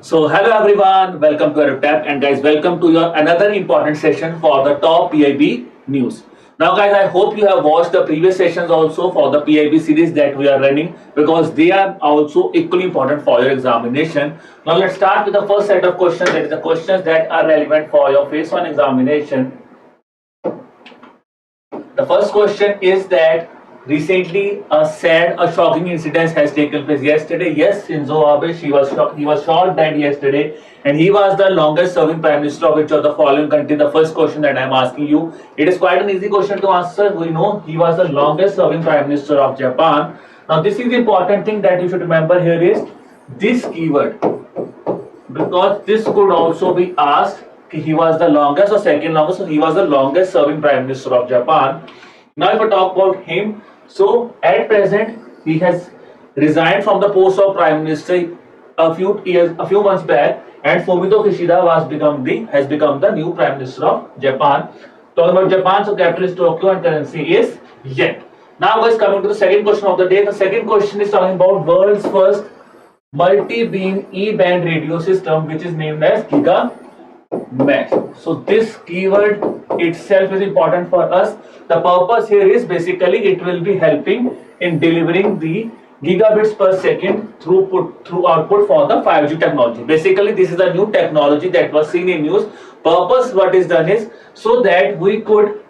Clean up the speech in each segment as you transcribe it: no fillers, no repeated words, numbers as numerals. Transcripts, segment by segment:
So hello everyone, welcome to ArabTap, and guys, welcome to your another important session for the top PIB news. Now guys, I hope you have watched the previous sessions also for the PIB series that we are running, because they are also equally important for your examination. Now let's start with the first set of questions, that is the questions that are relevant for your phase 1 examination. The first question is that recently a shocking incident has taken place yesterday. Yes, Shinzo Abe, he was shot dead yesterday, and he was the longest serving prime minister of which of the following country. The first question that I am asking you, it is quite an easy question to answer. We know he was the longest serving prime minister of Japan. Now this is the important thing that you should remember here is this keyword, because this could also be asked. He was the longest or second longest, so he was the longest serving prime minister of Japan. Now if I talk about him, so at present he has resigned from the post of prime minister a few months back, and Fumito Kishida has become the new prime minister of Japan. Talking about Japan, so capital is Tokyo and currency is yen. Now guys, coming to the second question of the day. The second question is talking about world's first multi-beam E-band radio system, which is named as GigaMesh. So this keyword itself is important for us. The purpose here is basically it will be helping in delivering the gigabits per second through output for the 5G technology. Basically this is a new technology that was seen in news. Purpose what is done is so that we could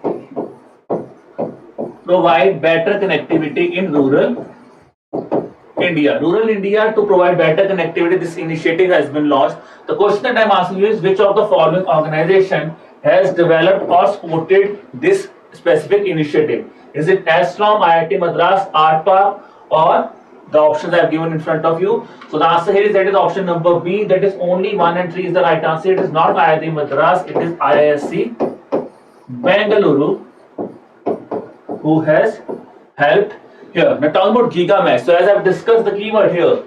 provide better connectivity in rural India. Rural India, to provide better connectivity, this initiative has been launched. The question that I am asking you is, which of the following organization has developed or supported this specific initiative? Is it Astrom, IIT Madras, ARPA, or the options I have given in front of you? So the answer here is that is option number B, that is only 1 and 3 is the right answer. It is not IIT Madras, it is IISc Bengaluru who has helped here. Now talking about GigaMesh. So as I have discussed the keyword here,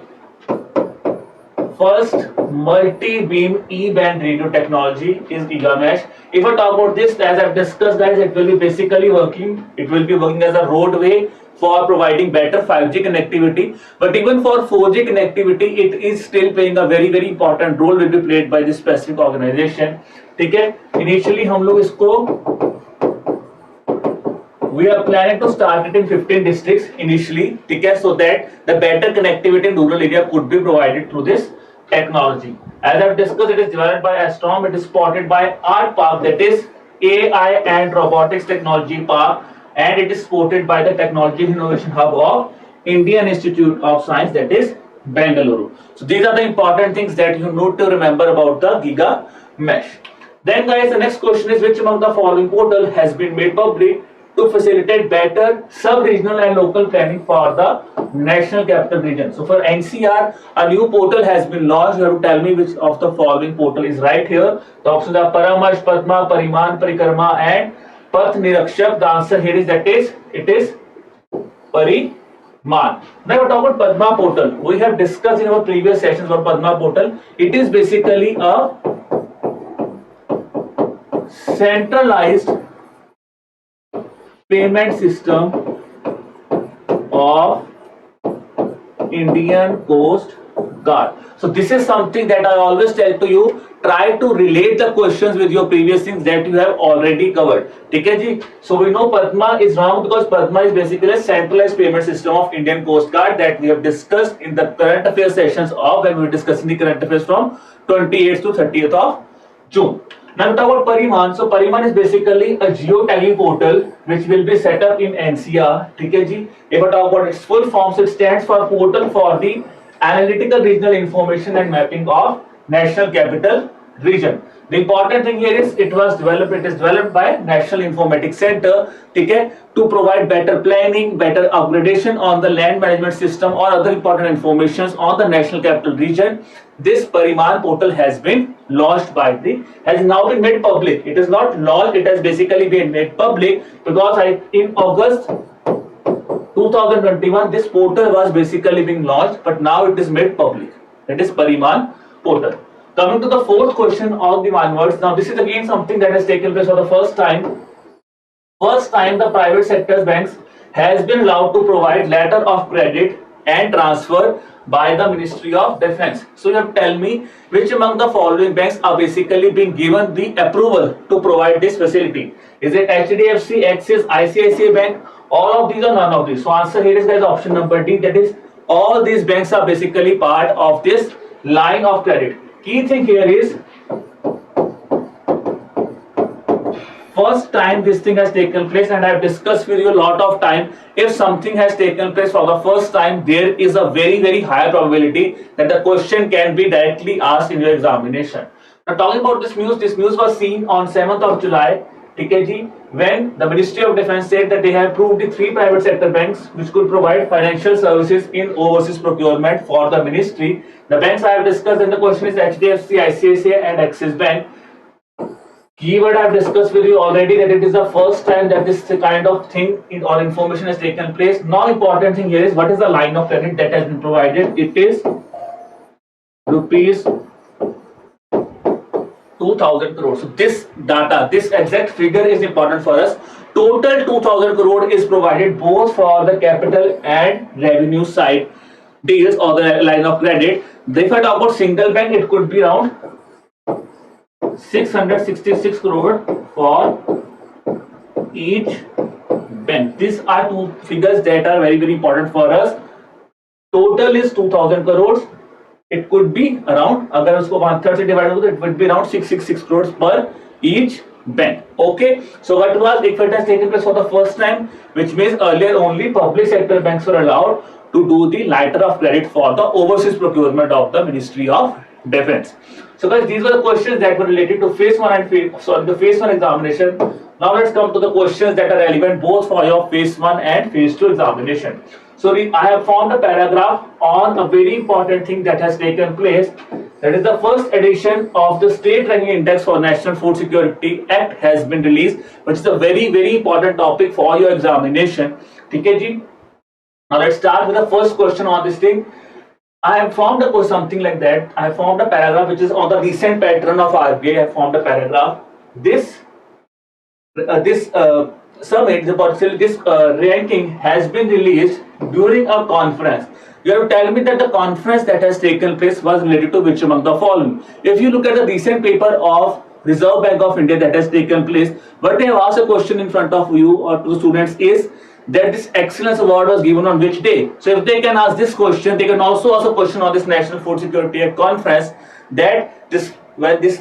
first multi-beam E-band radio technology is GigaMesh. If I talk about this, as I have discussed guys, it will be basically working as a roadway for providing better 5G connectivity. But even for 4G connectivity, it is still playing a very very important role will be played by this specific organization. ठीक है, initially हम लोग इसको we are planning to start it in 15 districts initially, okay, so that the better connectivity in rural area could be provided through this technology. As I have discussed, it is developed by Astrom, it is supported by ARPA, that is AI and Robotics Technology Park, and it is supported by the Technology Innovation Hub of Indian Institute of Science, that is Bengaluru. So these are the important things that you need to remember about the GigaMesh. Then guys, the next question is, which among the following portal has been made public to facilitate better sub-regional and local planning for the national capital region? So for NCR, a new portal has been launched. You have to tell me which of the following portal is right here. The options are Paramarsh, Padma, Pariman, Parikrama, and Path Nirakshak. The answer here is that it is Pariman. Now we talk about Padma portal. We have discussed in our previous sessions about Padma portal. It is basically a centralized payment system of Indian Coast Guard. So this is something that I always tell to you, try to relate the questions with your previous things that you have already covered. Okay, ji? So we know Padma is wrong because Padma is basically a centralized payment system of Indian Coast Guard that we have discussed in the current affairs sessions of when we were discussing the current affairs from 28th to 30th of June. Now we talk about Pariman. So Pariman is basically a geotagging portal which will be set up in NCR. Okay, ji? If I talk about its full form, so it stands for Portal for the Analytical Regional Information and Mapping of National Capital Region. The important thing here is it is developed by National Informatics Center, okay, to provide better planning, better upgradation on the land management system or other important informations on the National Capital Region. This Pariman portal has been launched has now been made public. It is not launched, it has basically been made public because in August 2021 this portal was basically being launched, but now it is made public. That is Pariman portal. Coming to the fourth question on the onwards. Now this is again something that has taken place for the first time. First time the private sector banks has been allowed to provide letter of credit and transferred by the Ministry of Defence. So you have to tell me which among the following banks are basically being given the approval to provide this facility. Is it HDFC, Axis, ICICI Bank? All of these or none of these? So answer here is guys option number D, that is all these banks are basically part of this line of credit. Key thing here is first time this thing has taken place, and I have discussed with you a lot of time, if something has taken place for the first time, there is a very high probability that the question can be directly asked in your examination. Now talking about this news was seen on 7th of July, TKG, when the Ministry of Defence said that they have approved the 3 private sector banks which could provide financial services in overseas procurement for the ministry. The banks I have discussed, and the question is HDFC, ICICI and Axis Bank. Keyword I have discussed with you already, that it is the first time that this kind of thing or information has taken place. Now important thing here is what is the line of credit that has been provided. It is rupees 2000 crore. So this data, this exact figure is important for us. Total 2000 crore is provided both for the capital and revenue side deals or the line of credit. If I talk about single bank, it could be around 666 crore for each bank. These are two figures that are very important for us. Total is 2000 crores. It could be around, अगर उसको 1/3 से divide हो तो it would be around 666 crores per each bank. Okay, so what was, if it has taken place for the first time, which means earlier only public sector banks were allowed to do the letter of credit for the overseas procurement of the Ministry of Defence. So guys, these were the questions that were related to phase 1 and the phase 1 examination. Now let's come to the questions that are relevant both for your phase 1 and phase 2 examination. So I have formed a paragraph on a very important thing that has taken place. That is the first edition of the State Ranking Index for National Food Security Act has been released, which is a very important topic for your examination. Okay, ji? Now let's start with the first question on this thing. I have formed something like that. I have formed a paragraph which is on the recent pattern of RBI. I have formed a paragraph. This summit, this ranking has been released during a conference. You have to tell me that the conference that has taken place was related to which among the following. If you look at the recent paper of Reserve Bank of India that has taken place, what they have asked a question in front of you or to the students is that this excellence award was given on which day. So if they can ask this question, they can also ask a question on this National Food Security Act conference, that this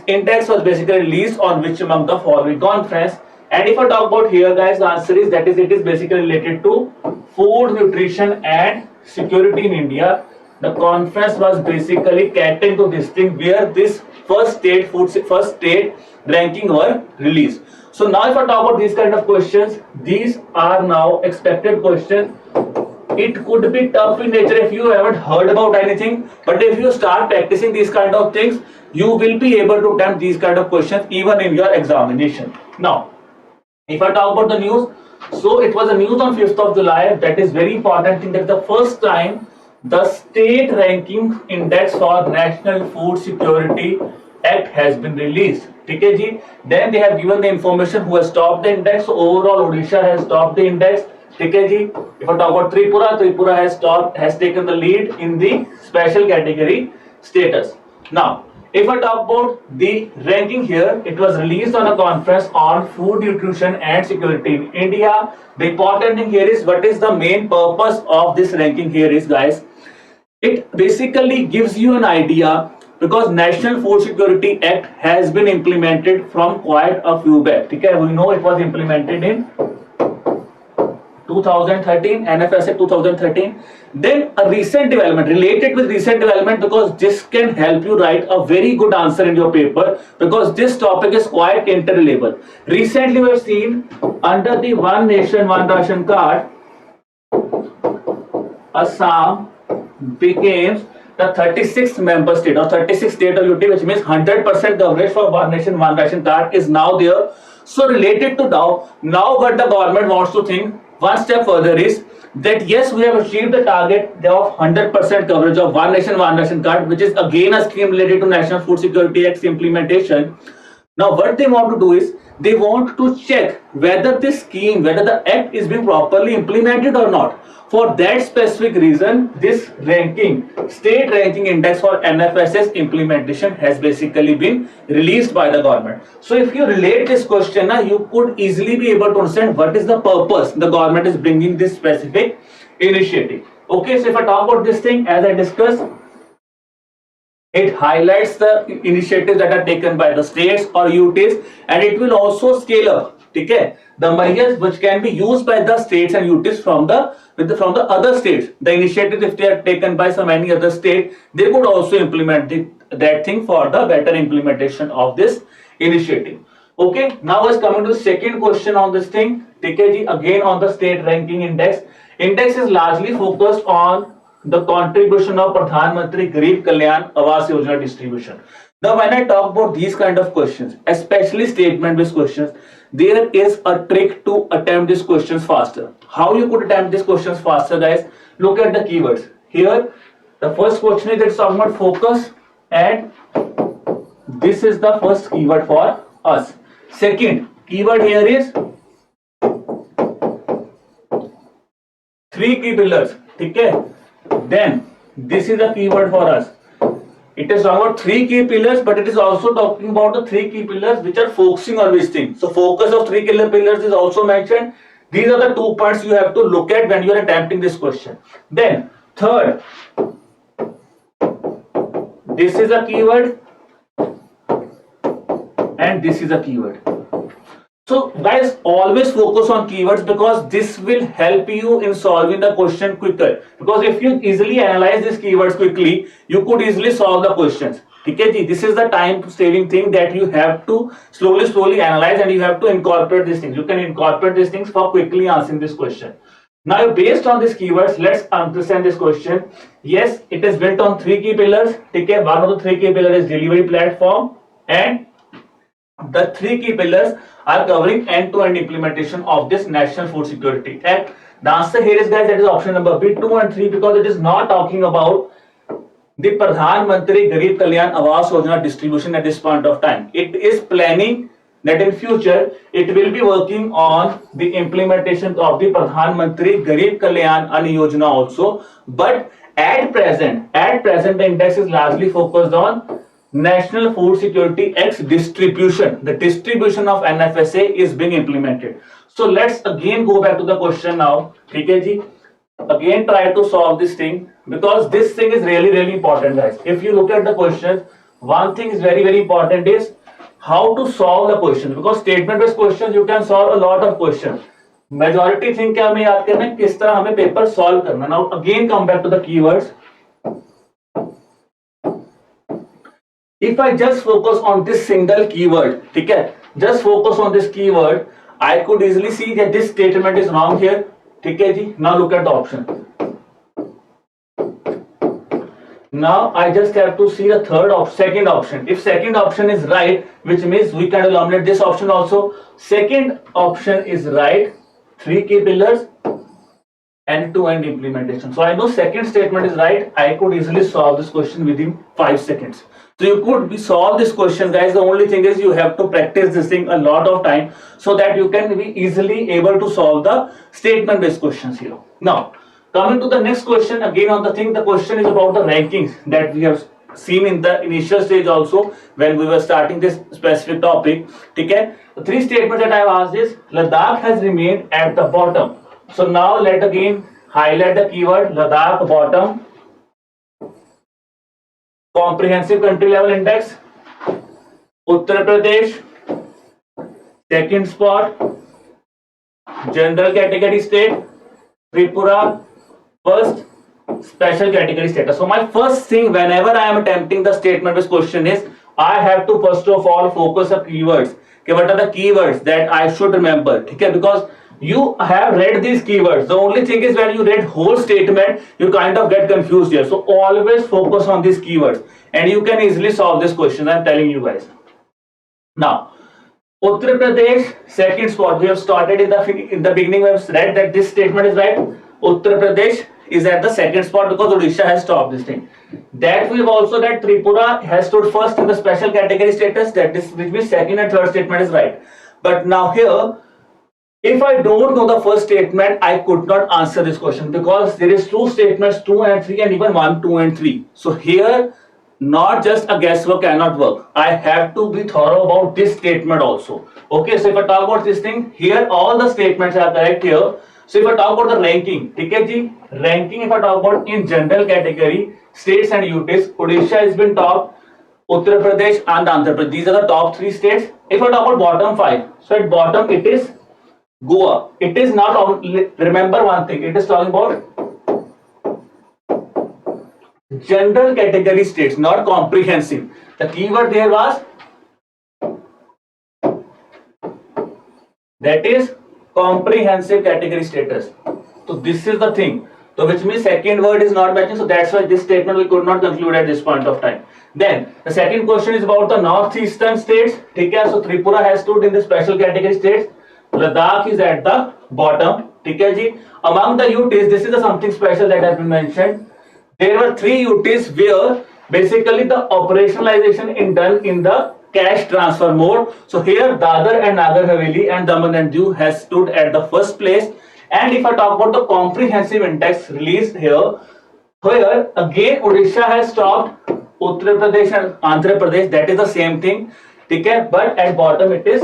index was basically released on which among the following conference. And if I talk about here guys, the answer is that it is basically related to food, nutrition and security in India. The conference was basically catering to this thing where this first state ranking were released. So now if I talk about these kind of questions, these are now expected questions. It could be tough in nature if you haven't heard about anything, but if you start practicing these kind of things, you will be able to attempt these kind of questions even in your examination. Now, if I talk about the news, so it was a news on 5th of July. That is very important thing, that the first time the State Ranking Index for National Food Security Act has been released. Okay, ji? Then they have given the information who has topped the index. So overall, Odisha has topped the index. Okay, ji? If I talk about Tripura has taken the lead in the special category status. Now, if I talk about the ranking here, it was released on a conference on food, nutrition and security in India. The important thing here is, what is the main purpose of this ranking here is, guys, it basically gives you an idea, because National Food Security Act has been implemented from quite a few back. Okay? We know it was implemented in 2013, NFS Act 2013. Then a recent development, related with recent development, because this can help you write a very good answer in your paper, because this topic is quite interrelable. Recently we have seen under the One Nation One Ration card, Assam became the 36th member state or 36th state of UT, which means 100% coverage for One Nation One Ration card is now there. So related to now what the government wants to think one step further is that yes, we have achieved the target of 100% coverage of One Nation One Ration card, which is again a scheme related to National Food Security Act implementation. Now what they want to do is they want to check whether this scheme, whether the act is being properly implemented or not. For that specific reason, this ranking, state ranking index for NFSS implementation has basically been released by the government. So if you relate this question, you could easily be able to understand what is the purpose the government is bringing this specific initiative. Okay, so if I talk about this thing, as I discussed, it highlights the initiatives that are taken by the states or UTs, and it will also scale up, okay, the measures which can be used by the states and UTs from the other states. The initiatives, if they are taken by some any other state, they could also implement that thing for the better implementation of this initiative. Okay, now let's come to the second question on this thing. Okay, again on the state ranking index. Index is largely focused on the contribution of Pradhan Mantri Garib Kalyan Awas Yojana distribution. Now, when I talk about these kind of questions, especially statement-based questions, there is a trick to attempt these questions faster. How you could attempt these questions faster, guys? Look at the keywords. Here, the first question is it's talking about focus, and this is the first keyword for us. Second keyword here is three key pillars. Okay. Then this is a keyword for us. It is talking about three key pillars, but it is also talking about the three key pillars which are focusing on which thing. So focus of three key pillars is also mentioned. These are the 2 points you have to look at when you are attempting this question. Then third, this is a keyword and this is a keyword. So guys, always focus on keywords because this will help you in solving the question quicker. Because if you easily analyze these keywords quickly, you could easily solve the questions. Okay, this is the time saving thing that you have to slowly analyze, and you have to incorporate these things. You can incorporate these things for quickly answering this question. Now, based on these keywords, let's understand this question. Yes, it is built on three key pillars. Okay, one of the three key pillars is delivery platform, and the three key pillars are covering end-to-end implementation of this National Food Security Act. The answer here is, guys, that is option number B, 2 and 3, because it is not talking about the Pradhan Mantri Garib Kalyan Awas Yojana distribution at this point of time. It is planning that in future it will be working on the implementation of the Pradhan Mantri Garib Kalyan Ann Yojana also. But at present the index is largely focused on National Food Security Act distribution. The distribution of NFSA is being implemented. So let's again go back to the question now. Okay, ji? Again try to solve this thing, because this thing is really important, guys. If you look at the questions, one thing is very important is how to solve the questions, because statement based questions you can solve a lot of questions. Majority thing क्या हमें याद करना है, किस तरह हमें paper solve करना. Now again come back to the keywords. If I just focus on this single keyword, okay, just focus on this keyword, I could easily see that this statement is wrong here. Okay, ji? Now look at the option. Now I just have to see the second option. If second option is right, which means we can eliminate this option also. Second option is right, three key pillars, end-to-end implementation. So I know second statement is right. I could easily solve this question within 5 seconds. So you could solve this question, guys. The only thing is you have to practice this thing a lot of time so that you can be easily able to solve the statement based questions here. Now coming to the next question, again on the thing, the question is about the rankings that we have seen in the initial stage also when we were starting this specific topic. Okay, the three statements that I have asked is Ladakh has remained at the bottom. So now let again highlight the keyword Ladakh bottom. Comprehensive country level index, Uttar Pradesh second spot, general category state, Tripura first, special category status. So my first thing whenever I am attempting the statement based question is I have to first of all focus on keywords. Okay, what are the keywords that I should remember? Okay, because you have read these keywords. The only thing is when you read whole statement, you kind of get confused here. So always focus on these keywords and you can easily solve this question. I'm telling you guys. Now, Uttar Pradesh second spot. We have started in the beginning. We have read that this statement is right. Uttar Pradesh is at the second spot because Odisha has stopped this thing. That we have also that Tripura has stood first in the special category status, that is, which means second and third statement is right. But now here, if I don't know the first statement, I could not answer this question because there is two statements, 2 and 3, and even 1, 2 and 3. So here, not just a guesswork cannot work. I have to be thorough about this statement also. Okay, so if I talk about this thing, here all the statements are correct here. So if I talk about the ranking, okay, ji, ranking if I talk about in general category, states and UTs, Odisha has been top, Uttar Pradesh and Andhra Pradesh. These are the top 3 states. If I talk about bottom 5, so at bottom it is Goa. It is not, remember one thing, it is talking about general category states, not comprehensive. The keyword there was, that is comprehensive category status. So this is the thing. So which means second word is not matching. So that's why this statement we could not conclude at this point of time. Then the second question is about the northeastern states. Okay, so Tripura has stood in the special category states. Ladakh is at the bottom. Okay, ji. Among the UTs, this is something special that has been mentioned. There were 3 UTs where basically the operationalization is done in the cash transfer mode. So here Dadar and Nagar Haveli and Daman and Diu has stood at the first place. And if I talk about the comprehensive index released here again Odisha has stopped, Uttar Pradesh and Andhra Pradesh, that is the same thing. Okay, but at bottom it is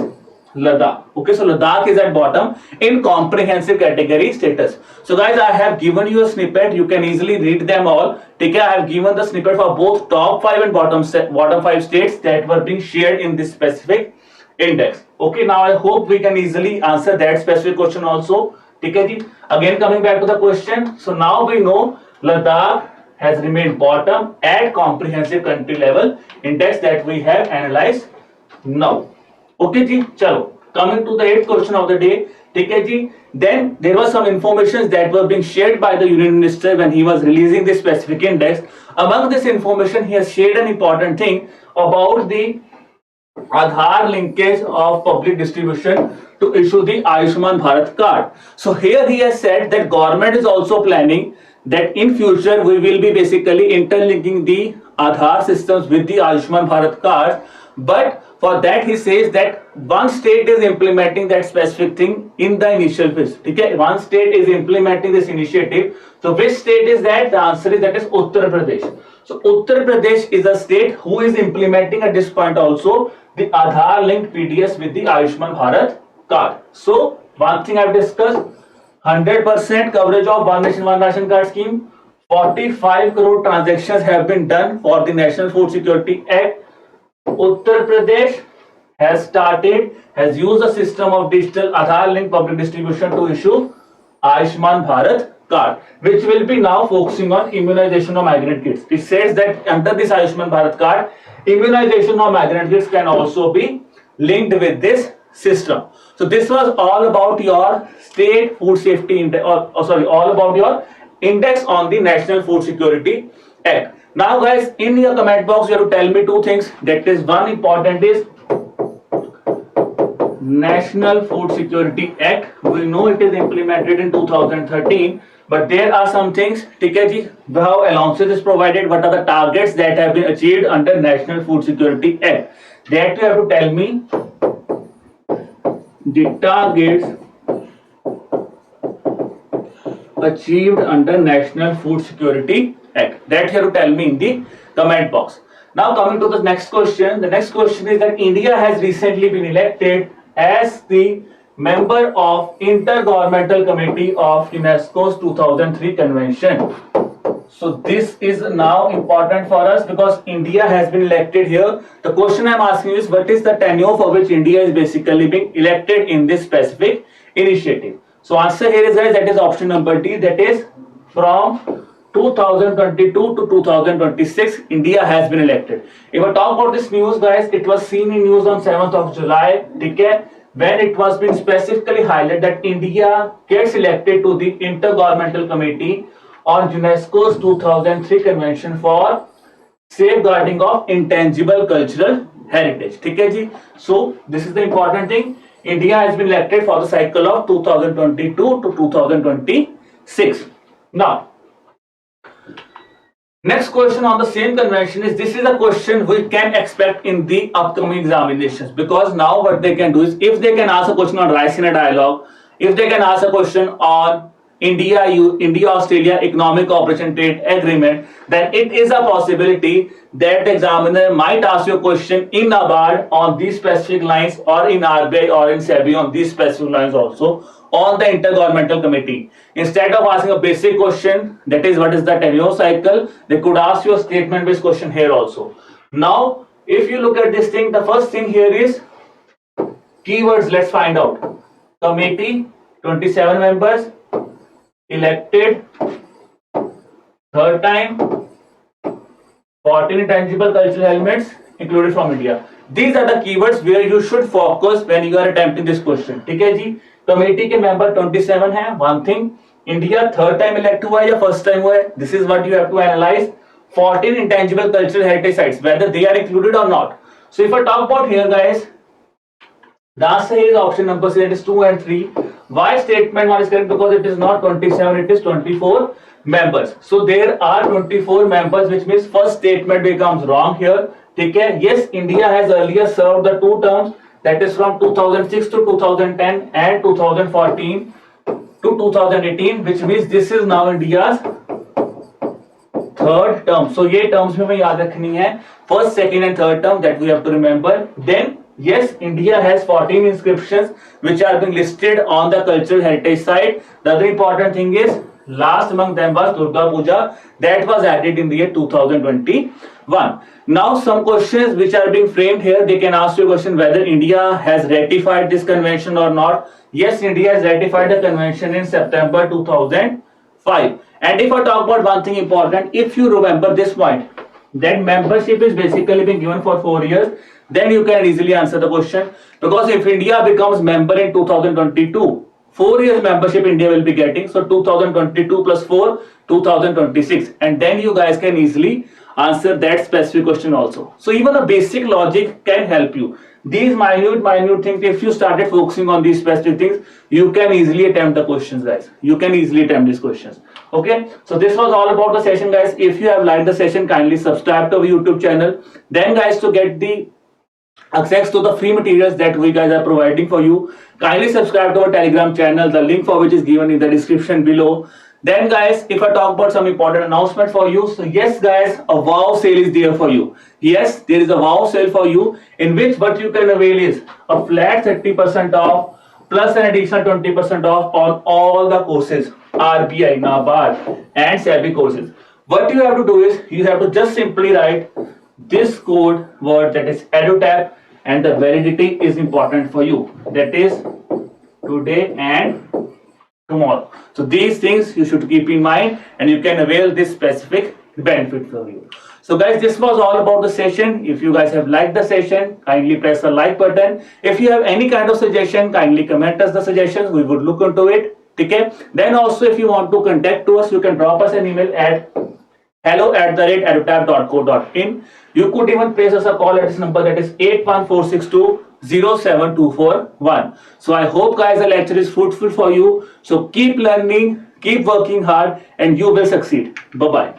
Ladakh. Okay, so Ladakh is at bottom in comprehensive category status. So guys, I have given you a snippet. You can easily read them all. Okay, I have given the snippet for both top 5 and bottom 5 states that were being shared in this specific index. Okay, now I hope we can easily answer that specific question also. Okay, again coming back to the question. So now we know Ladakh has remained bottom at comprehensive country level index that we have analyzed now. Okay ji, chalo. Coming to the 8th question of the day. Okay ji. Then there was some information that were being shared by the Union Minister when he was releasing this specific index. Among this information, he has shared an important thing about the Aadhaar linkage of public distribution to issue the Ayushman Bharat card. So here he has said that government is also planning that in future we will be basically interlinking the Aadhaar systems with the Ayushman Bharat card. But for that he says that one state is implementing that specific thing in the initial phase. Okay, one state is implementing this initiative. So which state is that? The answer is that is Uttar Pradesh. So Uttar Pradesh is a state who is implementing at this point also the Aadhaar linked PDS with the Ayushman Bharat card. So one thing I have discussed, 100% coverage of One Nation One Ration Card scheme. 45 crore transactions have been done for the National Food Security Act. Uttar Pradesh has used a system of digital Aadhaar linked public distribution to issue Ayushman Bharat card, which will be now focusing on immunization of migrant kids. It says that under this Ayushman Bharat card, immunization of migrant kids can also be linked with this system. So this was all about your state food safety index, all about your index on the National Food Security Act. Now guys, in your comment box you have to tell me 2 things. That is, one important is National Food Security Act. We know it is implemented in 2013, but there are some things, how allowances is provided, what are the targets that have been achieved under National Food Security Act. That you have to tell me the targets achieved under National Food Security Act. That you have to tell me in the comment box. Now coming to the next question. The next question is that India has recently been elected as the member of Intergovernmental Committee of UNESCO's 2003 Convention. So this is now important for us because India has been elected here. The question I am asking is, what is the tenure for which India is basically being elected in this specific initiative? So answer here is, guys, that is option number D, that is from 2022 to 2026 India has been elected. If I talk about this news, guys, it was seen in news on 7th of July, okay, when it was been specifically highlighted that India gets elected to the Intergovernmental Committee on UNESCO's 2003 Convention for Safeguarding of Intangible Cultural Heritage. Okay, ji? So this is the important thing. India has been elected for the cycle of 2022 to 2026. Now, Next question on the same convention is, this is a question we can expect in the upcoming examinations, because now what they can do is, if they can ask a question on Raisina dialogue, if they can ask a question on India-Australia Economic Cooperation Trade Agreement, then it is a possibility that the examiner might ask you a question in NABARD on these specific lines, or in RBI or in SEBI on these specific lines also, on the Intergovernmental Committee. Instead of asking a basic question, that is what is the tenure cycle, they could ask you a statement based question here also. Now, if you look at this thing, the first thing here is keywords. Let's find out. Committee, 27 members, elected third time, 14 intangible cultural elements included from India. These are the keywords where you should focus when you are attempting this question. ठीक है जी, committee के member 27 हैं, one thing. India third time elect हुआ है या first time हुआ है, this is what you have to analyse. 14 intangible cultural heritage sites, whether they are included or not. So if I talk about here, guys, the answer is option number C, that is 2 and 3. Why statement 1 is correct? Because it is not 27, it is 24 members. So there are 24 members, which means first statement becomes wrong here. ठीक है? Yes, India has earlier served the 2 terms, that is from 2006 to 2010 and 2014 to 2018, which means this is now India's third term. So ये terms में याद रखनी है, first, second and third term, that we have to remember. Then yes, India has 14 inscriptions which are being listed on the cultural heritage site. The other important thing is, last among them was Durga Puja, that was added in the year 2021. Now some questions which are being framed here, they can ask you a question whether India has ratified this convention or not. Yes, India has ratified the convention in September 2005. And if I talk about one thing important, if you remember this point, that membership is basically being given for 4 years, then you can easily answer the question. Because if India becomes member in 2022, 4 years membership India will be getting, so 2022 plus 4, 2026, and then you guys can easily answer that specific question also. So even a basic logic can help you. These minute things, if you started focusing on these specific things, you can easily attempt the questions, guys. You can easily attempt these questions. Okay, so this was all about the session, guys. If you have liked the session, kindly subscribe to our YouTube channel. Then, guys, to get the access to the free materials that we guys are providing for you, kindly subscribe to our Telegram channel, the link for which is given in the description below. Then, guys, if I talk about some important announcement for you, so yes, guys, a wow sale is there for you. Yes, there is a wow sale for you, in which what you can avail is a flat 30% off plus an additional 20% off on all the courses, RBI, NABARD and SEBI courses. What you have to do is, you have to just simply write this code word, that is EduTap, and the validity is important for you, that is today and tomorrow. So these things you should keep in mind, and you can avail this specific benefit for you. So guys, this was all about the session. If you guys have liked the session, kindly press the like button. If you have any kind of suggestion, kindly comment us the suggestions, we would look into it. Okay, then also if you want to contact to us, you can drop us an email at hello@edutap.co.in. You could even place us a call at this number, that is 81462072441. So I hope, guys, the lecture is fruitful for you. So keep learning, keep working hard, and you will succeed. Bye bye.